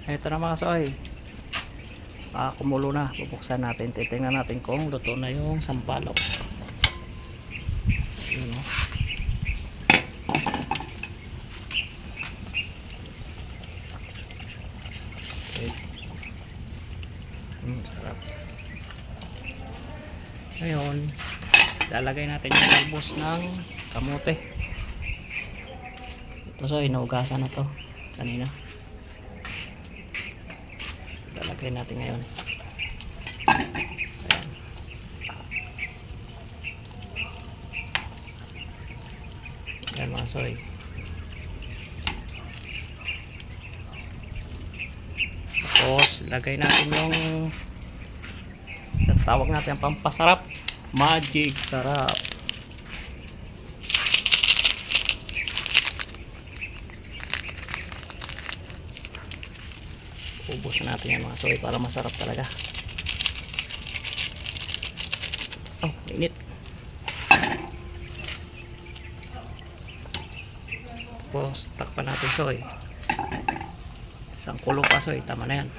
Ito na mga soy. Kumulo na. Bubuksan natin. Titingnan natin kung luto na yung sampalok. Yun o. Okay. Sarap. Ngayon, lalagay natin yung talbos ng kamote. Ito soy, inuugasan na to kanina. Lalagay natin ngayon. Ayan. Ayan mga soy. Tapos lagay natin yung tawag natin ang pampasarap, magic sarap. Ubos natin yan mga soy para masarap talaga. Oh, init. Tapos takpan natin soy. Isang kulo pa soy, tama na yan.